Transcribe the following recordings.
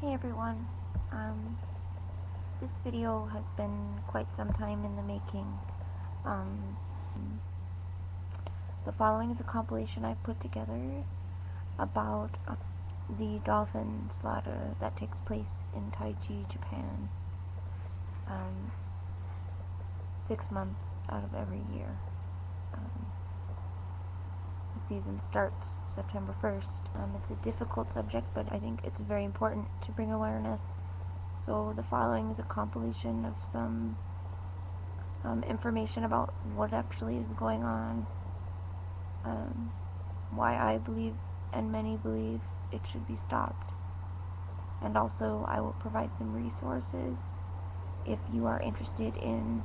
Hey everyone, this video has been quite some time in the making. Um, the following is a compilation I've put together about the dolphin slaughter that takes place in Taiji, Japan, 6 months out of every year. The season starts September 1st. It's a difficult subject, but I think it's very important to bring awareness. So the following is a compilation of some information about what actually is going on, why I believe and many believe it should be stopped, and also I will provide some resources if you are interested in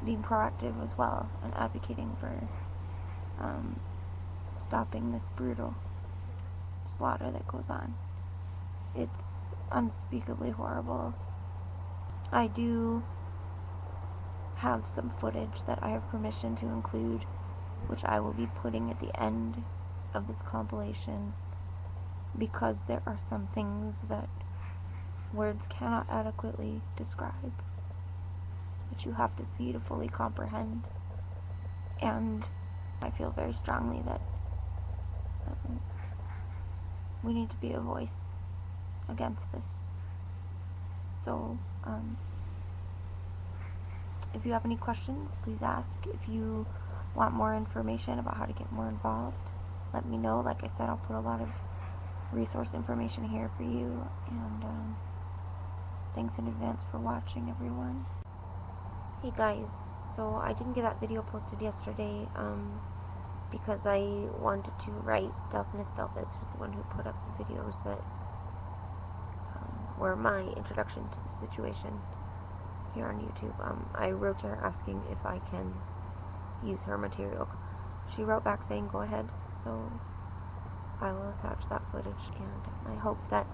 being proactive as well and advocating for stopping this brutal slaughter that goes on. It's unspeakably horrible. I do have some footage that I have permission to include, which I will be putting at the end of this compilation, because there are some things that words cannot adequately describe, that you have to see to fully comprehend. And I feel very strongly that we need to be a voice against this. So, if you have any questions, please ask. If you want more information about how to get more involved, let me know. Like I said, I'll put a lot of resource information here for you, and thanks in advance for watching, everyone. Hey guys, so I didn't get that video posted yesterday, because I wanted to write Delphinus, who's the one who put up the videos that were my introduction to the situation here on YouTube. I wrote to her asking if I can use her material. She wrote back saying go ahead, so I will attach that footage, and I hope that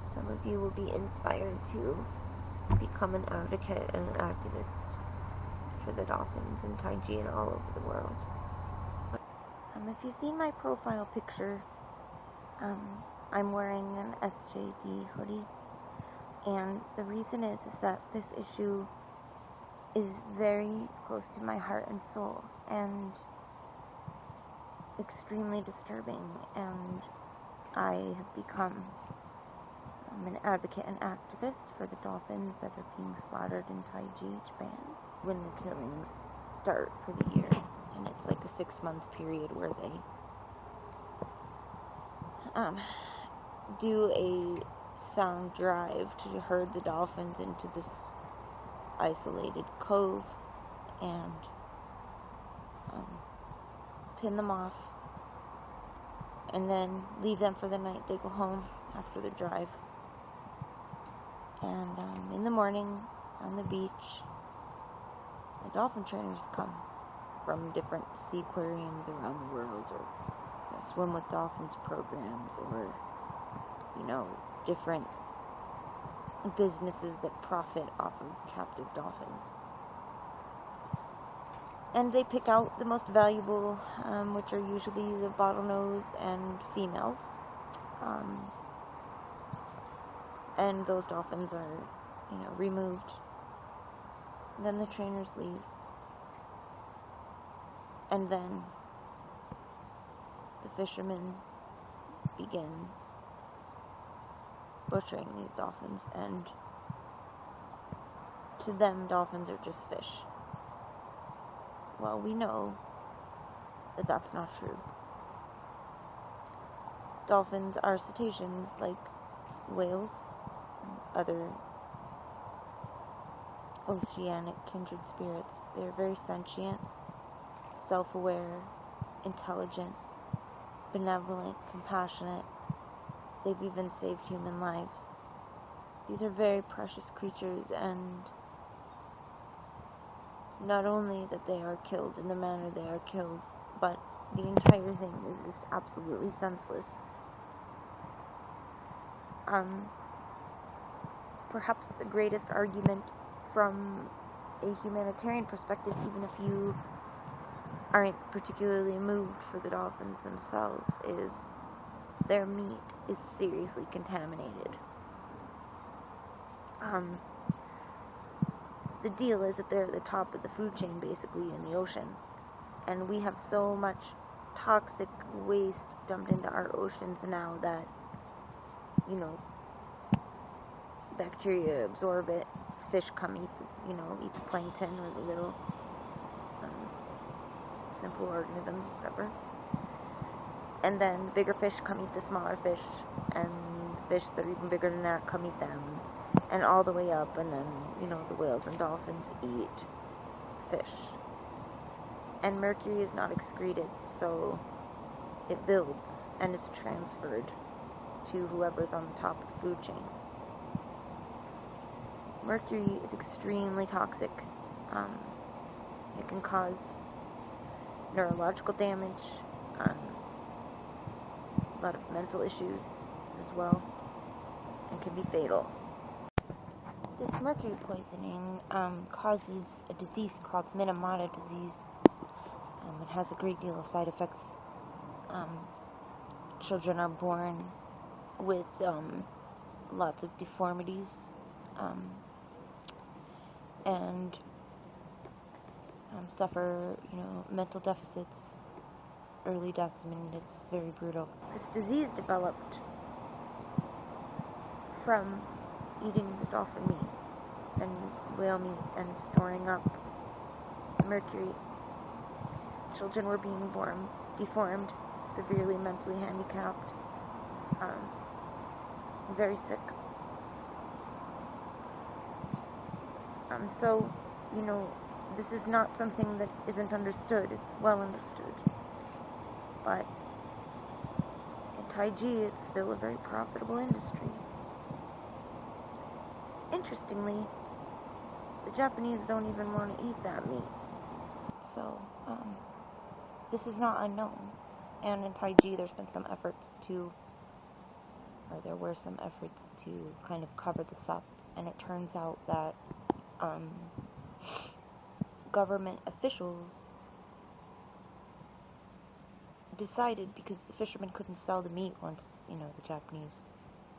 some of you will be inspired to become an advocate and an activist for the dolphins in Taiji and all over the world. If you've seen my profile picture, I'm wearing an SJD hoodie, and the reason is that this issue is very close to my heart and soul, and extremely disturbing, and I have become an advocate and activist for the dolphins that are being slaughtered in Taiji, Japan, when the killings start for the year. And it's like a 6-month period where they do a sound drive to herd the dolphins into this isolated cove and pin them off, and then leave them for the night. They go home after the drive, and in the morning on the beach, the dolphin trainers come from different sea aquariums around the world, or swim with dolphins programs, or different businesses that profit off of captive dolphins. And they pick out the most valuable, which are usually the bottlenose and females. And those dolphins are, removed. And then the trainers leave. And then the fishermen begin butchering these dolphins, and to them, dolphins are just fish. Well, we know that that's not true. Dolphins are cetaceans like whales and other oceanic kindred spirits. They're very sentient, self-aware, intelligent, benevolent, compassionate. They've even saved human lives. These are very precious creatures, and not only that they are killed in the manner they are killed, but the entire thing is just absolutely senseless. Perhaps the greatest argument from a humanitarian perspective, even if you aren't particularly moved for the dolphins themselves, is their meat is seriously contaminated. Um, the deal is that they're at the top of the food chain, basically, in the ocean. And we have so much toxic waste dumped into our oceans now that, you know, bacteria absorb it. Fish come eat the plankton or the little simple organisms, whatever. And then bigger fish come eat the smaller fish, and fish that are even bigger than that come eat them, and all the way up, and then, the whales and dolphins eat fish. And mercury is not excreted, so it builds and is transferred to whoever's on the top of the food chain. Mercury is extremely toxic. It can cause neurological damage, a lot of mental issues as well, and can be fatal. This mercury poisoning causes a disease called Minamata disease. It has a great deal of side effects. Children are born with lots of deformities, and suffer, mental deficits, early deaths. It's very brutal. This disease developed from eating the dolphin meat and whale meat and storing up mercury. Children were being born deformed, severely mentally handicapped, very sick. So, this is not something that isn't understood. It's well understood. But in Taiji, it's still a very profitable industry. Interestingly, the Japanese don't even want to eat that meat. So, this is not unknown. And in Taiji, there were some efforts to kind of cover this up. And it turns out that government officials decided, because the fishermen couldn't sell the meat once, the Japanese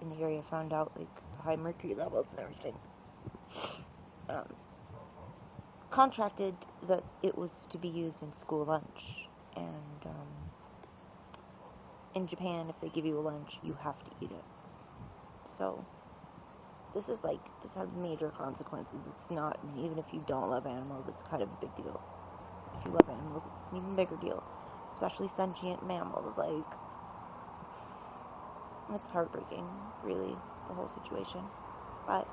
in the area found out, the high mercury levels and everything, contracted that it was to be used in school lunch. And in Japan, if they give you a lunch, you have to eat it. So this has major consequences. It's not, even if you don't love animals, it's kind of a big deal. If you love animals, it's an even bigger deal. Especially sentient mammals, it's heartbreaking, really, the whole situation. But,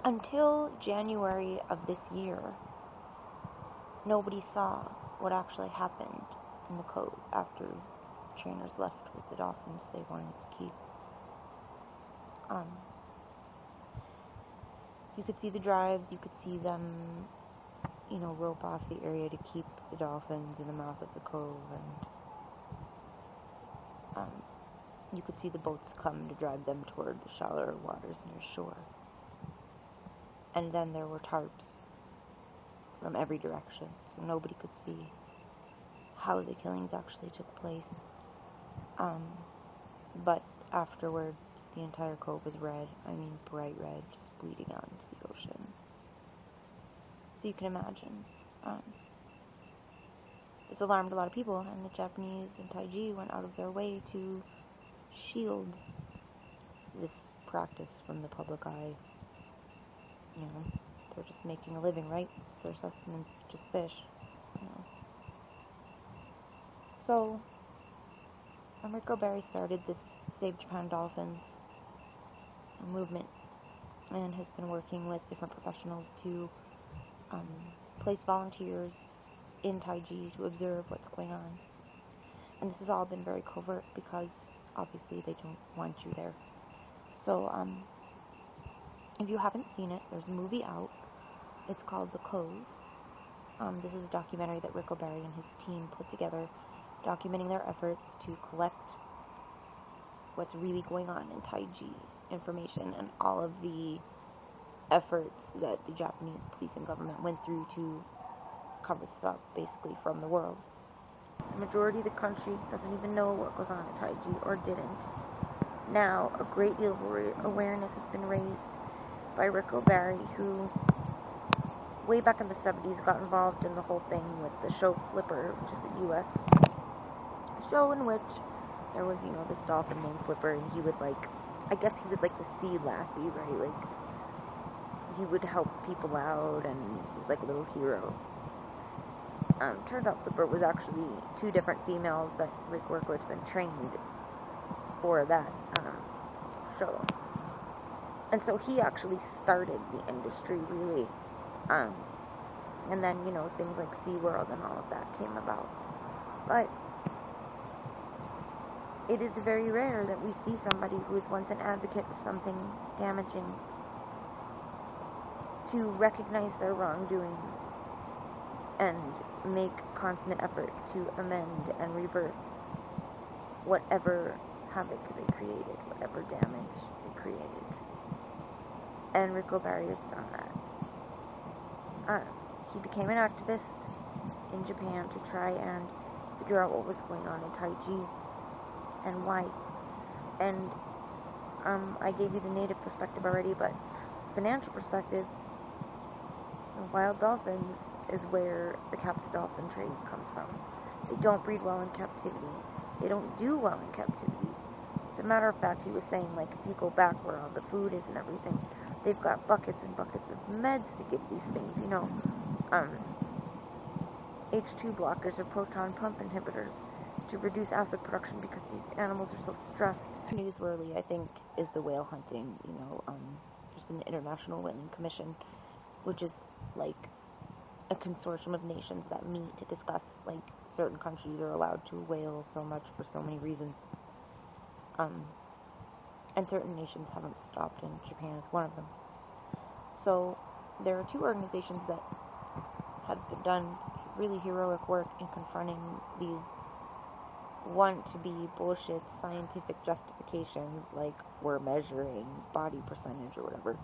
until January of this year, nobody saw what actually happened in the Cove after trainers left with the dolphins they wanted to keep. You could see the drives, you could see them, rope off the area to keep the dolphins in the mouth of the cove, and you could see the boats come to drive them toward the shallower waters near shore. And then there were tarps from every direction, so nobody could see how the killings actually took place. But afterward, the entire cove was red, bright red, just bleeding out into the ocean. So you can imagine. This alarmed a lot of people, and the Japanese and Taiji went out of their way to shield this practice from the public eye. They're just making a living, right? It's their sustenance, just fish. So, Obarry started this Save Japan Dolphins movement, and has been working with different professionals to place volunteers in Taiji to observe what's going on. And this has all been very covert, because obviously they don't want you there. So, if you haven't seen it, there's a movie out. It's called The Cove. This is a documentary that Obarry and his team put together, documenting their efforts to collect what's really going on in Taiji, information, and all of the efforts that the Japanese police and government went through to cover this up, basically, from the world. The majority of the country doesn't even know what goes on in Taiji, or didn't. now a great deal of awareness has been raised by Rick Obarry, who way back in the 70s got involved in the whole thing with the show Flipper, which is a U.S. show in which there was, this dolphin named Flipper, and he would, I guess he was like the sea lassie, right? Like, he would help people out, and he was like a little hero. Turns out Flipper was actually two different females that Rick worked with and trained for that show. And so he actually started the industry, really. And then, things like SeaWorld and all of that came about. But it is very rare that we see somebody who is once an advocate of something damaging to recognize their wrongdoing and make consummate effort to amend and reverse whatever havoc they created, whatever damage they created. And Rick Obarry has done that. He became an activist in Japan to try and figure out what was going on in Taiji and why. And I gave you the native perspective already, but financial perspective, wild dolphins is where the captive dolphin trade comes from. They don't breed well in captivity. They don't do well in captivity. As a matter of fact, he was saying, if you go back where all the food is and everything, they've got buckets and buckets of meds to give these things, H2 blockers or proton pump inhibitors to reduce acid production because these animals are so stressed. Newsworthy, I think, is the whale hunting. There's been the International Whaling Commission, which is a consortium of nations that meet to discuss certain countries are allowed to whale so much for so many reasons. And certain nations haven't stopped, and Japan is one of them. So there are two organizations that have done really heroic work in confronting these want-to-be bullshit scientific justifications, like we're measuring body percentage or whatever.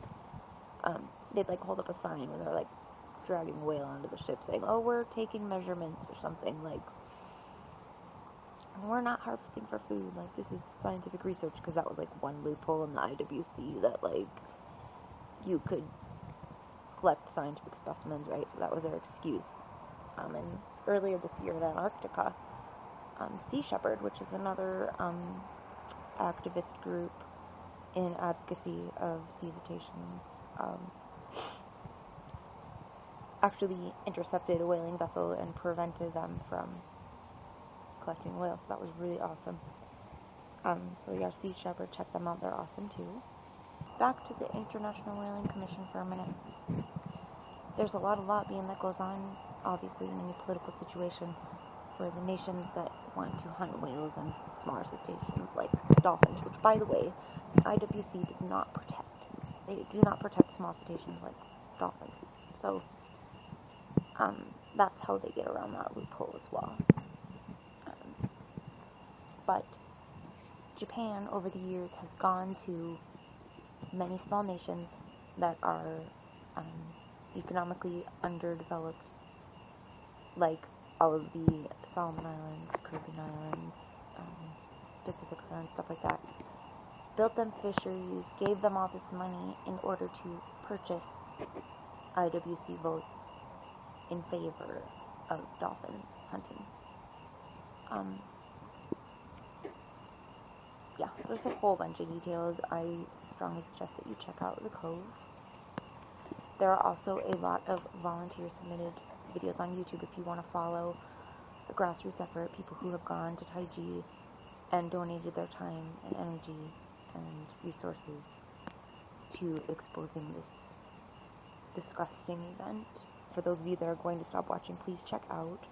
They'd hold up a sign when they're dragging a whale onto the ship saying, oh, we're taking measurements or something, we're not harvesting for food, this is scientific research, because that was one loophole in the IWC that you could collect scientific specimens, right? So that was their excuse. And earlier this year in Antarctica, Sea Shepherd, which is another activist group in advocacy of sea cetaceans, actually intercepted a whaling vessel and prevented them from collecting whales. So that was really awesome. So yeah, Sea Shepherd, check them out. They're awesome too. Back to the International Whaling Commission for a minute. There's a lot of lobbying that goes on, obviously, in any political situation for the nations that want to hunt whales and smaller cetaceans like dolphins, which, by the way, the IWC does not protect. They do not protect small cetaceans like dolphins. So, that's how they get around that loophole as well. But Japan, over the years, has gone to many small nations that are economically underdeveloped, like all of the Solomon Islands, Caribbean Islands, Pacific Islands, stuff like that. Built them fisheries, gave them all this money in order to purchase IWC votes in favor of dolphin hunting. Yeah, there's a whole bunch of details. I strongly suggest that you check out the Cove. There are also a lot of volunteer-submitted videos on YouTube if you want to follow the grassroots effort, people who have gone to Taiji and donated their time and energy and resources to exposing this disgusting event. For those of you that are going to stop watching, please check out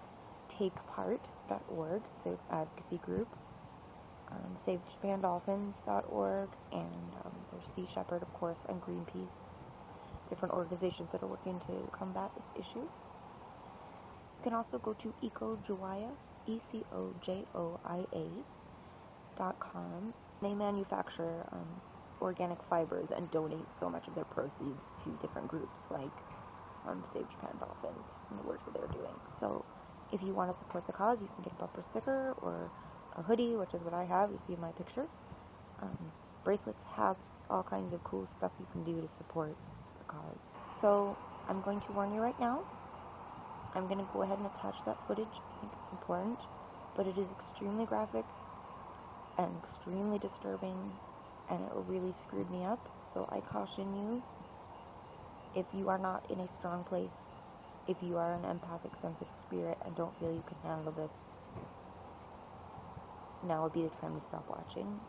takepart.org. It's an advocacy group. SaveJapanDolphins.org, and there's Sea Shepherd, of course, and Greenpeace. Different organizations that are working to combat this issue. You can also go to EcoJoia, EcoJoia.com. They manufacture organic fibers and donate so much of their proceeds to different groups like Save Japan Dolphins and the work that they're doing. So if you want to support the cause, you can get a bumper sticker or a hoodie, which is what I have, you see in my picture. bracelets, hats, all kinds of cool stuff you can do to support the cause. So I'm going to warn you right now. I'm going to go ahead and attach that footage. I think it's important, but it is extremely graphic and extremely disturbing, and it really screwed me up. So I caution you, if you are not in a strong place, if you are an empathic, sensitive spirit and don't feel you can handle this, now would be the time to stop watching.